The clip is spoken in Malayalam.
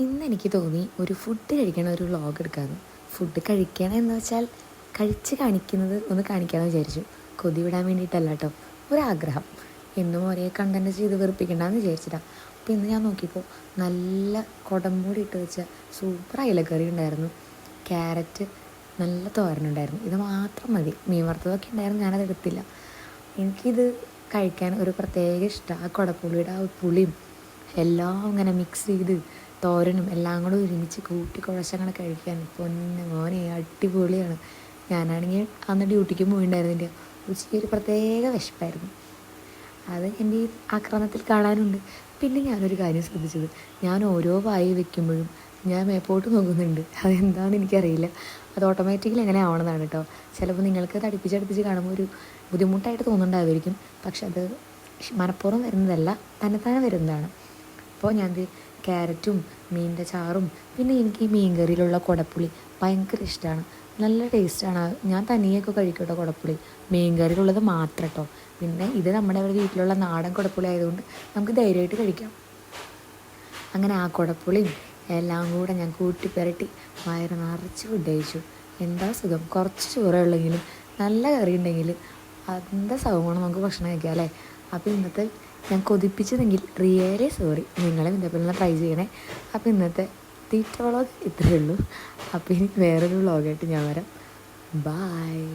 ഇന്നെനിക്ക് തോന്നി ഒരു ഫുഡ് കഴിക്കണ ഒരു വ്ളോഗ് എടുക്കാമെന്ന്. ഫുഡ് കഴിക്കണമെന്ന് വെച്ചാൽ കഴിച്ച് കാണിക്കുന്നത് ഒന്ന് കാണിക്കാമെന്ന് വിചാരിച്ചു. കൊതി വിടാൻ വേണ്ടിയിട്ടല്ല കേട്ടോ, ഒരാഗ്രഹം. എന്നും ഒരേ കണ്ടൻറ്റ് ചെയ്ത് വെറുപ്പിക്കണ്ടെന്ന് വിചാരിച്ചിട്ടാണ്. അപ്പോൾ ഇന്ന് ഞാൻ നോക്കിയപ്പോൾ നല്ല കുടംപൊടി ഇട്ട് വെച്ച സൂപ്പർ അയിലക്കറി ഉണ്ടായിരുന്നു. ക്യാരറ്റ് നല്ല തോരനുണ്ടായിരുന്നു. ഇത് മാത്രം മതി. മീൻ വറുത്തതൊക്കെ ഉണ്ടായിരുന്നു, ഞാനത് എടുത്തില്ല. എനിക്കിത് കഴിക്കാൻ ഒരു പ്രത്യേക ഇഷ്ടമാണ്. ആ കുടപ്പുളിയുടെ ആ പുളിയും എല്ലാം ഇങ്ങനെ മിക്സ് ചെയ്ത് തോരനും എല്ലാം കൂടെ ഒരുമിച്ച് കൂട്ടി കുഴച്ചങ്ങനെ കഴിക്കാൻ പൊന്നെ മോനെ അടിപൊളിയാണ്. ഞാനാണെങ്കിൽ അന്ന് ഡ്യൂട്ടിക്ക് പോയിണ്ടായിരുന്നില്ല. ഉച്ചയ്ക്ക് ഒരു പ്രത്യേക വിശപ്പായിരുന്നു. അത് എൻ്റെ ഈ ആക്രമണത്തിൽ കാണാനുണ്ട്. പിന്നെ ഞാനൊരു കാര്യം ശ്രദ്ധിച്ചത്, ഞാൻ ഓരോ വായി വെക്കുമ്പോഴും ഞാൻ മേപ്പോട്ട് നോക്കുന്നുണ്ട്. അതെന്താണെന്ന് എനിക്കറിയില്ല. അത് ഓട്ടോമാറ്റിക്കലി അങ്ങനെ ആവണമെന്നാണ് കേട്ടോ. ചിലപ്പോൾ നിങ്ങൾക്ക് അടുപ്പിച്ചടുപ്പിച്ച് കാണുമ്പോൾ ഒരു ബുദ്ധിമുട്ടായിട്ട് തോന്നുന്നുണ്ടാവുമായിരിക്കും. പക്ഷെ അത് മനഃപൂർവ്വം വരുന്നതല്ല, തന്നെത്താനെ വരുന്നതാണ്. അപ്പോൾ ഞാൻ ക്യാരറ്റും മീനിൻ്റെ ചാറും പിന്നെ എനിക്ക് ഈ മീൻ കറിയിലുള്ള കുടപ്പുളി ഭയങ്കര ഇഷ്ടമാണ്. നല്ല ടേസ്റ്റാണ്. ഞാൻ തനിയൊക്കെ കഴിക്കും കേട്ടോ കുടപ്പുളി, മീൻ കറിയിലുള്ളത് മാത്രം കേട്ടോ. പിന്നെ ഇത് നമ്മുടെ വീട്ടിലുള്ള നാടൻ കുടപ്പുളി ആയതുകൊണ്ട് നമുക്ക് ധൈര്യമായിട്ട് കഴിക്കാം. അങ്ങനെ ആ കുടപ്പുളിയും എല്ലാം കൂടെ ഞാൻ കൂട്ടി പുരട്ടി വയറ് നിറച്ച് ഫുഡ് കഴിച്ചു. എന്താ സുഖം. കുറച്ച് ചോറേ ഉള്ളെങ്കിലും നല്ല കറി ഉണ്ടെങ്കിൽ അതിൻ്റെ സുഖമാണ് നമുക്ക് ഭക്ഷണം കഴിക്കാം അല്ലേ. അപ്പോൾ ഇന്നത്തെ ഞാൻ കൊതിപ്പിച്ചതെങ്കിൽ റിയലി സോറി. നിങ്ങളും ഇതേപോലെ ട്രൈ ചെയ്യണേ. അപ്പോൾ ഇന്നത്തെ തീറ്റ വ്ളോഗ് ഇത്രയേ ഉള്ളൂ. അപ്പോൾ ഇനി വേറൊരു വ്ളോഗായിട്ട് ഞാൻ വരാം. ബായ്.